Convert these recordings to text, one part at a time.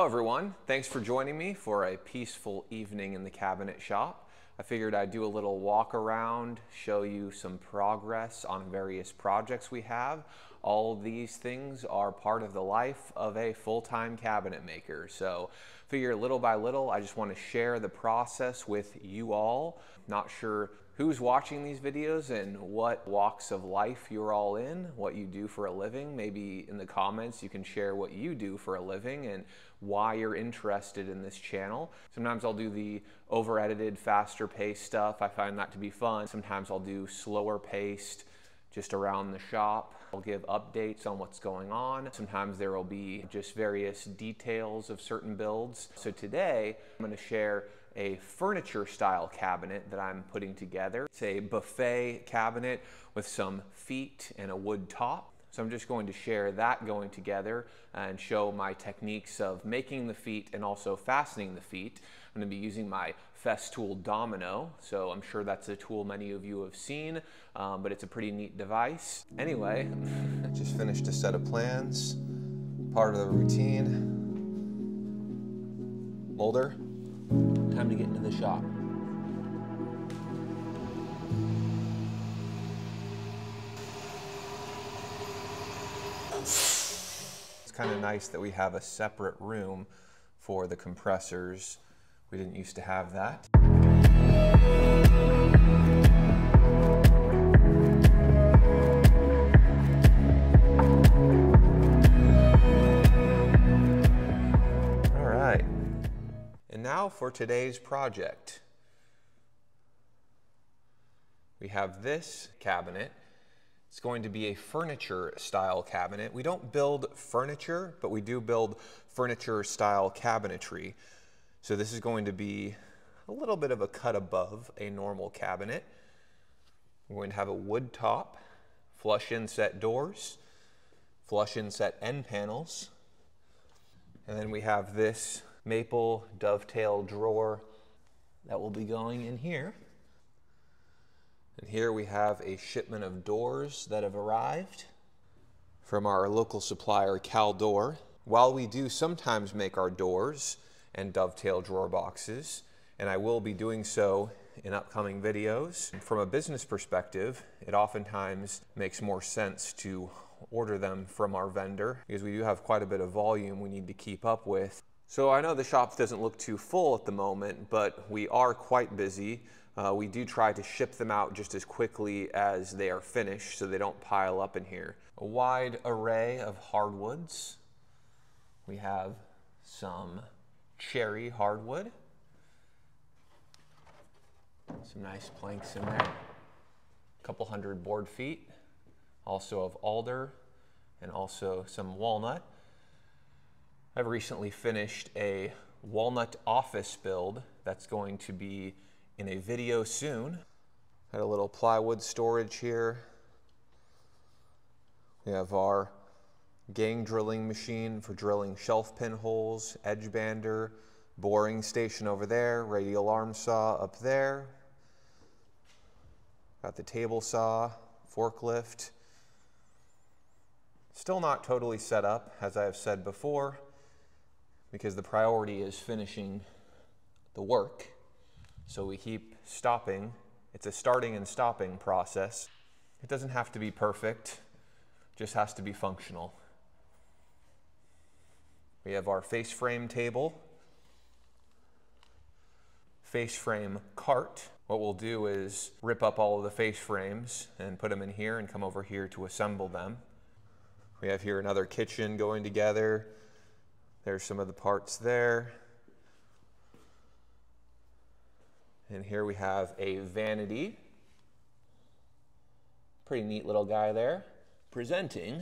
Hello everyone, thanks for joining me for a peaceful evening in the cabinet shop. I figured I'd do a little walk around, show you some progress on various projects we have. All of these things are part of the life of a full-time cabinet maker. So figure little by little, I just want to share the process with you all. Not sure who's watching these videos and what walks of life you're all in, what you do for a living. Maybe in the comments you can share what you do for a living and why you're interested in this channel. Sometimes I'll do the over-edited, faster-paced stuff. I find that to be fun. Sometimes I'll do slower-paced, just around the shop. I'll give updates on what's going on. Sometimes there will be just various details of certain builds. So today, I'm going to share a furniture style cabinet that I'm putting together. It's a buffet cabinet with some feet and a wood top. So I'm just going to share that going together and show my techniques of making the feet and also fastening the feet. I'm going to be using my Festool Domino, so I'm sure that's a tool many of you have seen, but it's a pretty neat device. Anyway, I just finished a set of plans, part of the routine. Molder, time to get into the shop. It's kind of nice that we have a separate room for the compressors. We didn't used to have that. All right. And now for today's project. We have this cabinet. It's going to be a furniture style cabinet. We don't build furniture, but we do build furniture style cabinetry. So this is going to be a little bit of a cut above a normal cabinet. We're going to have a wood top, flush inset doors, flush inset end panels, and then we have this maple dovetail drawer that will be going in here. And here we have a shipment of doors that have arrived from our local supplier, Caldor. While we do sometimes make our doors and dovetail drawer boxes, and I will be doing so in upcoming videos, from a business perspective, it oftentimes makes more sense to order them from our vendor because we do have quite a bit of volume we need to keep up with. So I know the shop doesn't look too full at the moment, but we are quite busy. We do try to ship them out just as quickly as they are finished so they don't pile up in here. A wide array of hardwoods. We have some cherry hardwood. Some nice planks in there. A couple hundred board feet. Also of alder and also some walnut. I've recently finished a walnut office build that's going to be in a video soon. Had a little plywood storage here. We have our gang drilling machine for drilling shelf pin holes, edge bander, boring station over there, radial arm saw up there. Got the table saw, forklift. Still not totally set up, as I have said before, because the priority is finishing the work. So we keep stopping. It's a starting and stopping process. It doesn't have to be perfect, just has to be functional. We have our face frame table, face frame cart. What we'll do is rip up all of the face frames and put them in here and come over here to assemble them. We have here another kitchen going together. There's some of the parts there. And here we have a vanity. Pretty neat little guy there. Presenting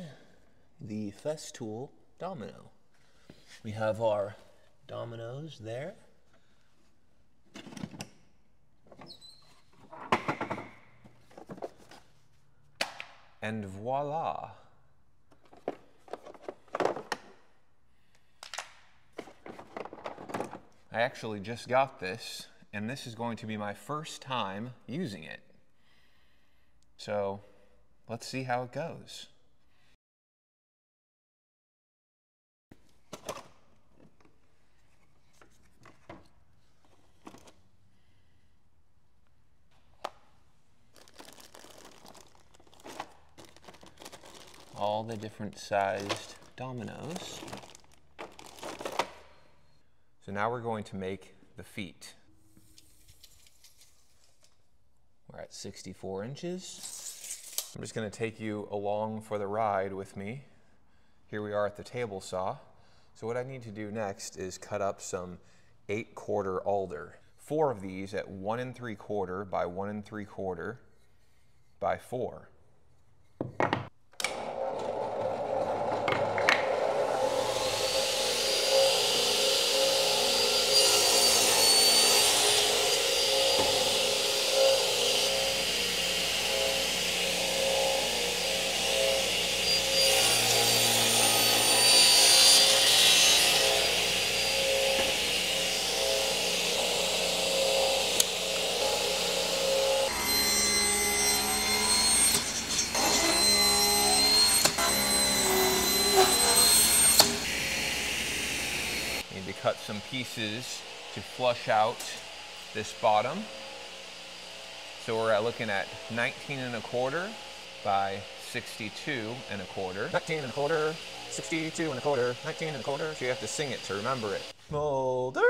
the Festool Domino. We have our dominoes there. And voila. I actually just got this, and this is going to be my first time using it. So let's see how it goes. all the different sized dominoes. So now we're going to make the feet. We're at 64 inches. I'm just going to take you along for the ride with me. Here we are at the table saw. So what I need to do next is cut up some 8/4 alder. 4 of these at 1 3/4 by 1 3/4 by 4. Need to cut some pieces to flush out this bottom. So we're looking at 19 1/4 by 62 1/4. 19 1/4, 62 1/4, 19 1/4. So you have to sing it to remember it. Mulder!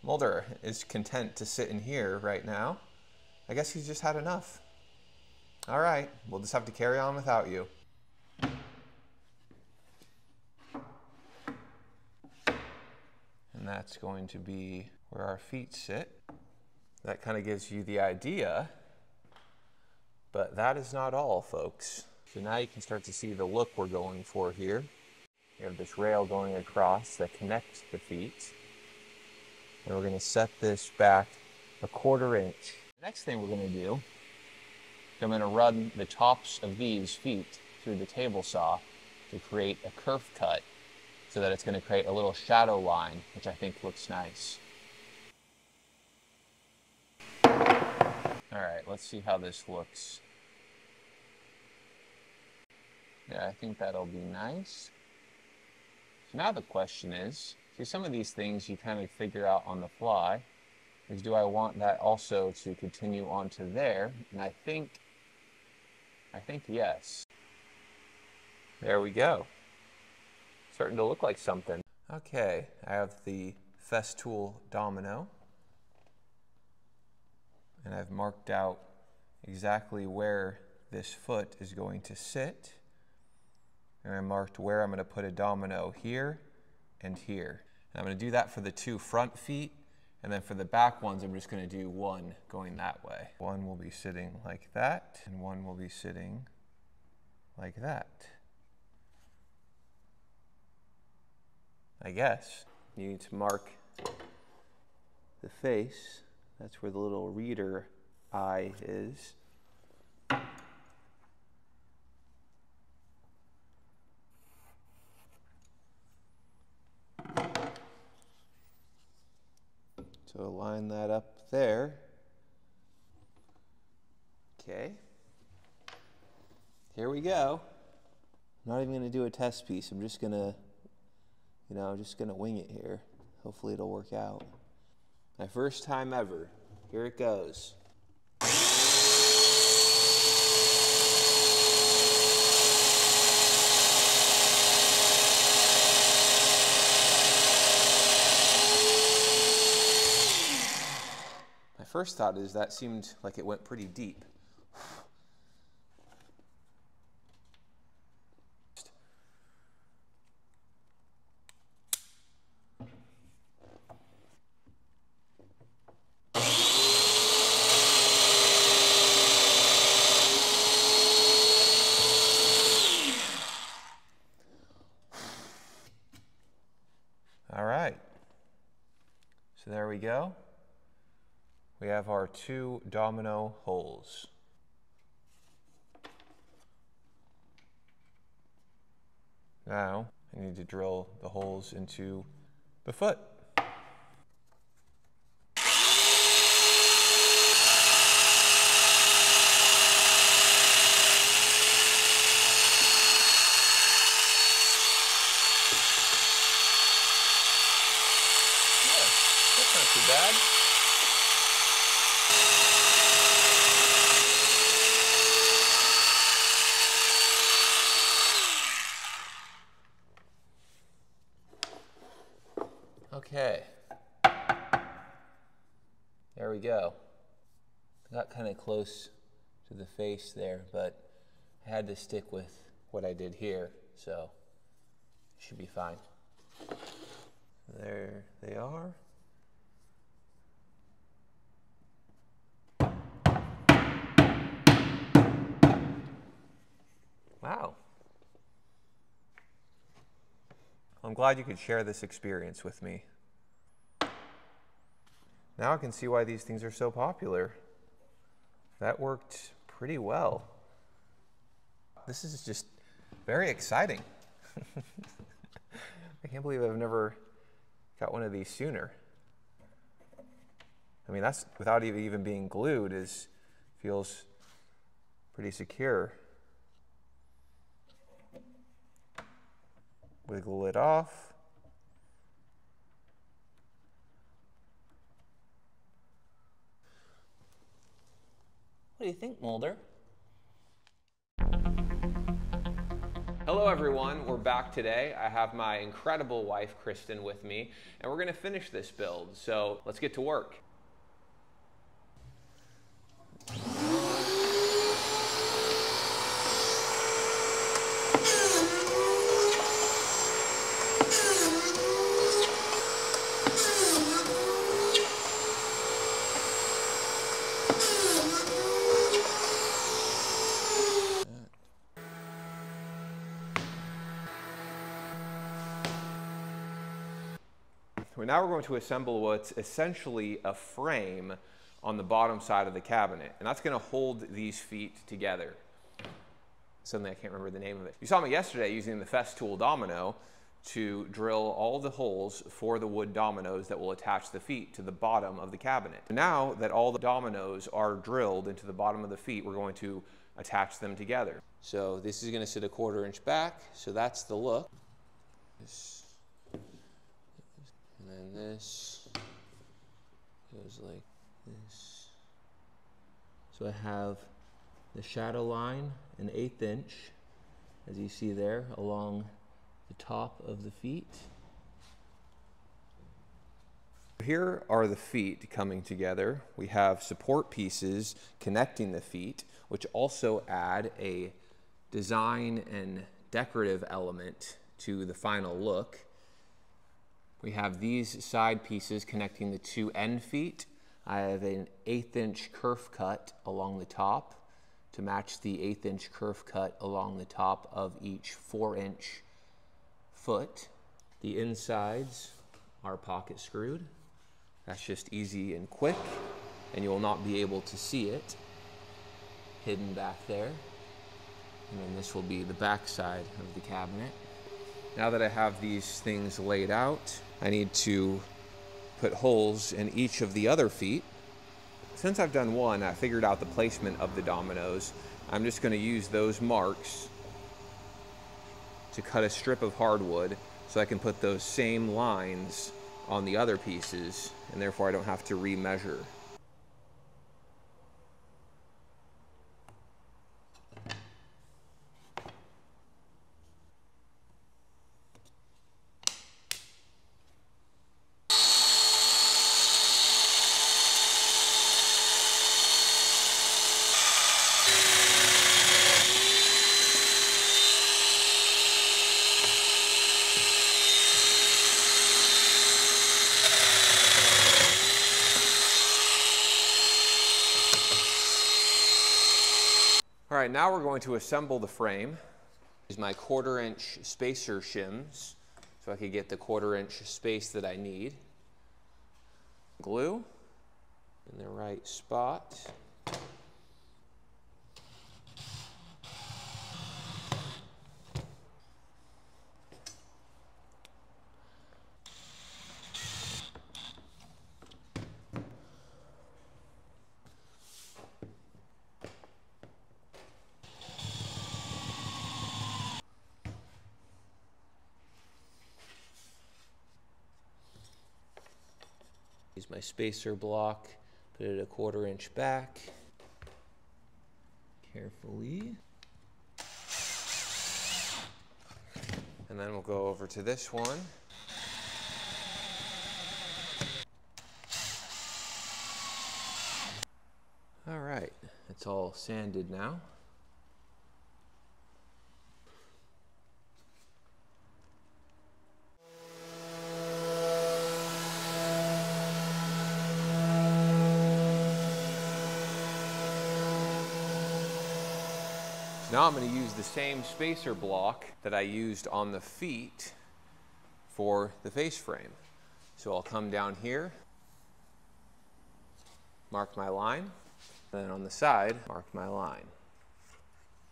Mulder is content to sit in here right now. I guess he's just had enough. All right, we'll just have to carry on without you. And that's going to be where our feet sit. That kind of gives you the idea, but that is not all, folks. So now you can start to see the look we're going for here. We have this rail going across that connects the feet. And we're going to set this back 1/4 inch. The next thing we're going to do, I'm going to run the tops of these feet through the table saw to create a kerf cut, so that it's going to create a little shadow line, which I think looks nice. All right, let's see how this looks. Yeah, I think that'll be nice. So now the question is, see, some of these things you kind of figure out on the fly, is do I want that also to continue onto there? And I think yes. There we go. Starting to look like something. Okay, I have the Festool Domino, and I've marked out exactly where this foot is going to sit, and I marked where I'm going to put a domino here and here. And I'm going to do that for the 2 front feet, and then for the back ones I'm just going to do one going that way. One will be sitting like that, and one will be sitting like that. I guess. You need to mark the face. That's where the little reader eye is. So line that up there. Okay. Here we go. I'm not even going to do a test piece. I'm just going to I'm just going to wing it here. Hopefully it'll work out. My first time ever. Here it goes. My first thought is that seemed like it went pretty deep. All right, so there we go. We have our 2 domino holes. Now I need to drill the holes into the foot. That's not too bad. Got kind of close to the face there, but I had to stick with what I did here, so it should be fine. There they are. Wow. I'm glad you could share this experience with me. Now I can see why these things are so popular. That worked pretty well. This is just very exciting. I can't believe I've never got one of these sooner. I mean, that's without even being glued feels pretty secure. Wiggle it off. What do you think, Mulder? Hello everyone, we're back today. I have my incredible wife, Kristen, with me, and we're gonna finish this build, so let's get to work. Now we're going to assemble what's essentially a frame on the bottom side of the cabinet, and that's going to hold these feet together. Suddenly I can't remember the name of it. You saw me yesterday using the Festool Domino to drill all the holes for the wood dominoes that will attach the feet to the bottom of the cabinet. Now that all the dominoes are drilled into the bottom of the feet, we're going to attach them together. So this is going to sit 1/4 inch back, so that's the look. And then this goes like this. So I have the shadow line, an 1/8 inch, as you see there, along the top of the feet. Here are the feet coming together. We have support pieces connecting the feet, which also add a design and decorative element to the final look. We have these side pieces connecting the 2 end feet. I have an 1/8 inch kerf cut along the top to match the 1/8 inch kerf cut along the top of each 4 inch foot. The insides are pocket screwed. That's just easy and quick, and you will not be able to see it hidden back there. And then this will be the back side of the cabinet. Now that I have these things laid out, I need to put holes in each of the other feet. Since I've done one, I figured out the placement of the dominoes. I'm just going to use those marks to cut a strip of hardwood so I can put those same lines on the other pieces, and therefore I don't have to remeasure. All right, now we're going to assemble the frame. Use my 1/4 inch spacer shims so I could get the 1/4 inch space that I need. Glue in the right spot. Use my spacer block, put it 1/4 inch back, carefully. And then we'll go over to this one. All right, it's all sanded now. So now I'm going to use the same spacer block that I used on the feet for the face frame. So I'll come down here, mark my line, and then on the side, mark my line.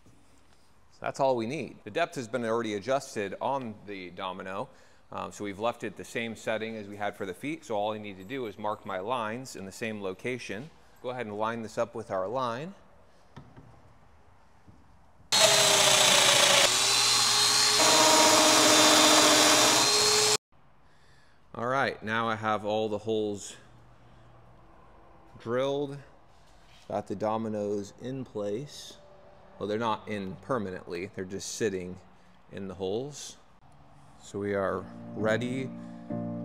So that's all we need. The depth has been already adjusted on the Domino, so we've left it the same setting as we had for the feet, so all I need to do is mark my lines in the same location. Go ahead and line this up with our line. All right, now I have all the holes drilled, got the dominoes in place. Well, they're not in permanently, they're just sitting in the holes. So we are ready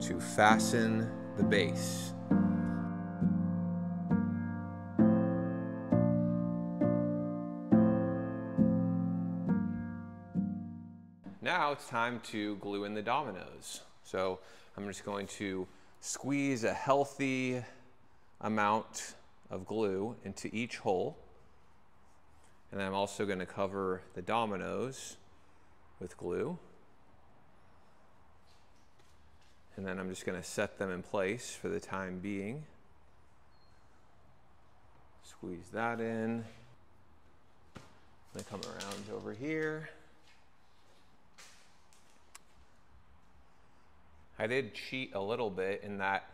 to fasten the base. Now it's time to glue in the dominoes. So I'm just going to squeeze a healthy amount of glue into each hole. And I'm also going to cover the dominoes with glue. And then I'm just going to set them in place for the time being. Squeeze that in. Then come around over here. I did cheat a little bit in that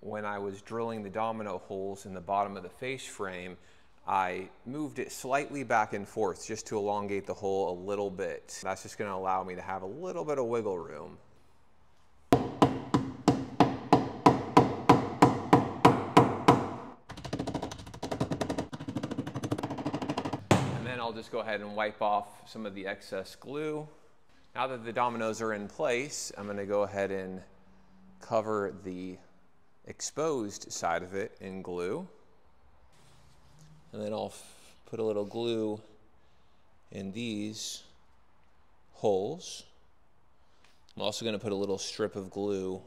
when I was drilling the domino holes in the bottom of the face frame, I moved it slightly back and forth just to elongate the hole a little bit. That's just going to allow me to have a little bit of wiggle room. And then I'll just go ahead and wipe off some of the excess glue. Now that the dominoes are in place, I'm going to go ahead and cover the exposed side of it in glue. And then I'll put a little glue in these holes. I'm also going to put a little strip of glue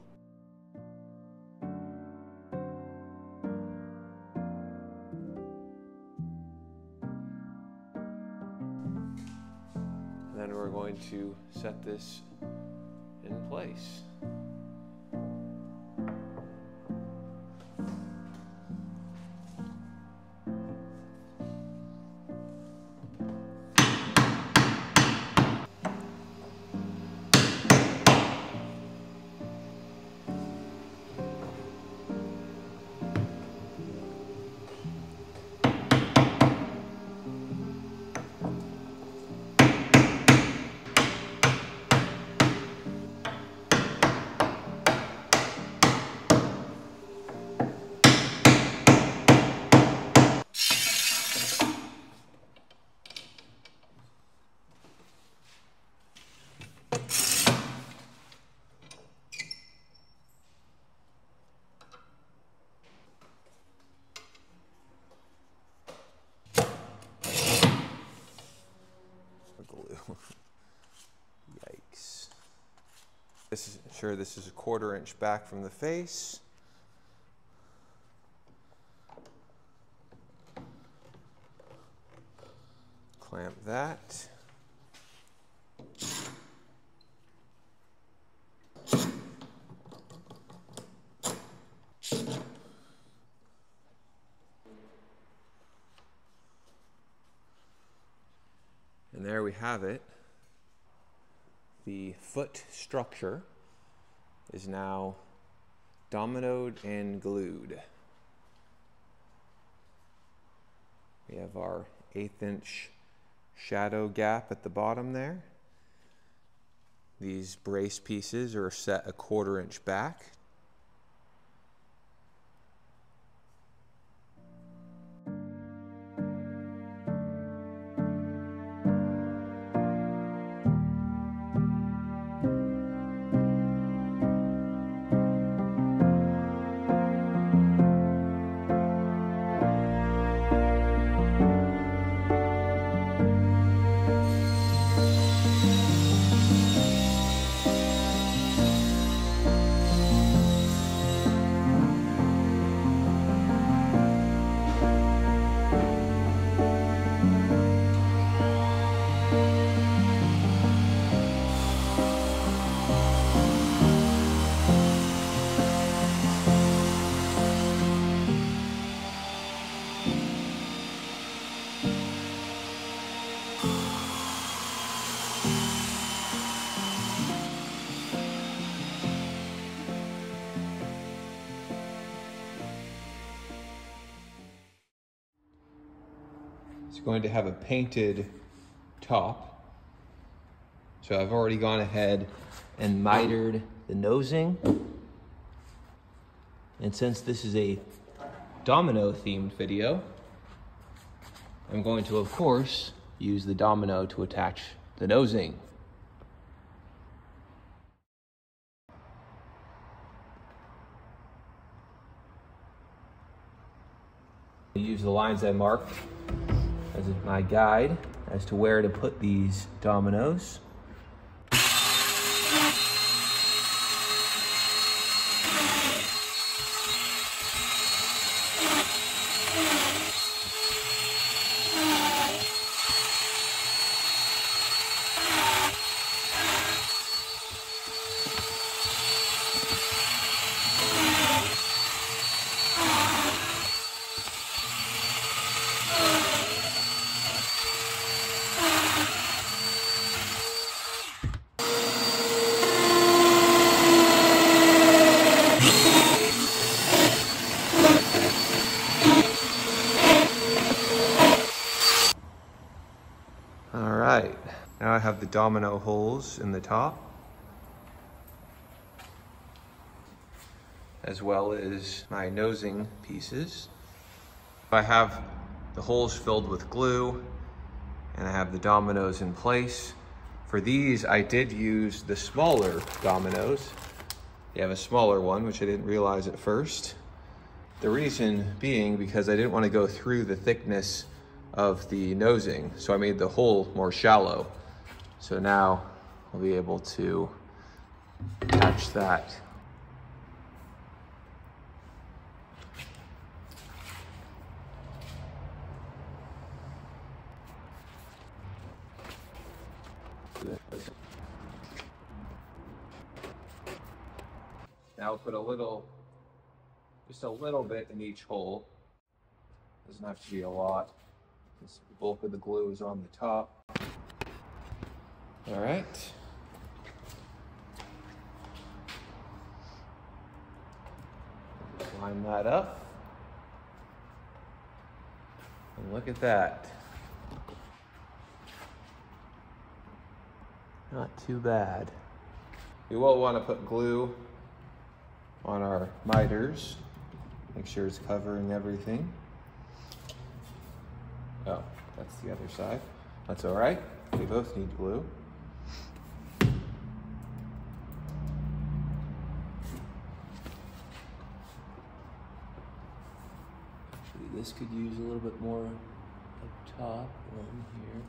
and then we're going to set this in place. Glue. Yikes. This is this is a 1/4 inch back from the face. Clamp that. And there we have it. The foot structure is now dominoed and glued. We have our 1/8 inch shadow gap at the bottom there. These brace pieces are set a 1/4 inch back. It's going to have a painted top. So I've already gone ahead and mitered the nosing. And since this is a Domino themed video, I'm going to, of course, use the Domino to attach the nosing. I use the lines I marked as my guide as to where to put these dominoes. All right, now I have the domino holes in the top, as well as my nosing pieces. I have the holes filled with glue, and I have the dominoes in place. For these, I did use the smaller dominoes. You have a smaller one, which I didn't realize at first. The reason being because I didn't want to go through the thickness of the nosing, so I made the hole more shallow. So now I'll be able to attach that. Now I'll put just a little bit in each hole. Doesn't have to be a lot. The bulk of the glue is on the top. All right. Just line that up. And look at that. Not too bad. We will want to put glue on our miters. Make sure it's covering everything. Oh, that's the other side. That's all right. We both need glue. This could use a little bit more up top, one here.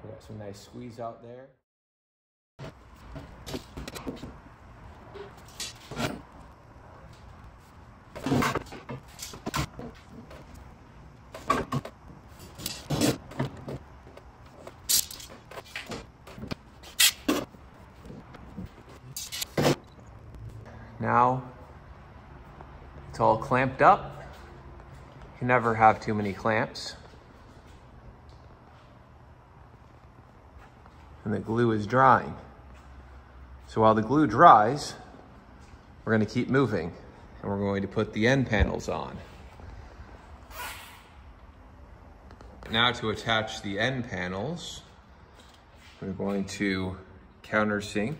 Got some nice squeeze out there. Now it's all clamped up. You can never have too many clamps. And the glue is drying. So while the glue dries, we're going to keep moving, and we're going to put the end panels on. Now to attach the end panels, we're going to countersink.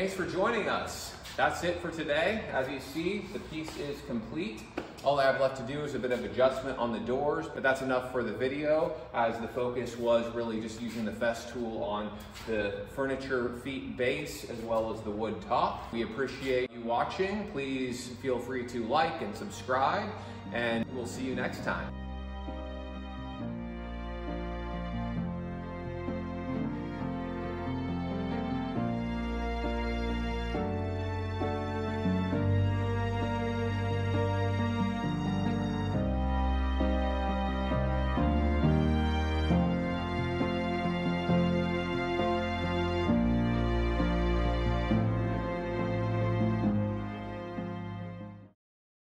Thanks for joining us. That's it for today. As you see, the piece is complete. All I have left to do is a bit of adjustment on the doors, but that's enough for the video, as the focus was really just using the Festool on the furniture feet base as well as the wood top. We appreciate you watching. Please feel free to like and subscribe, and we'll see you next time.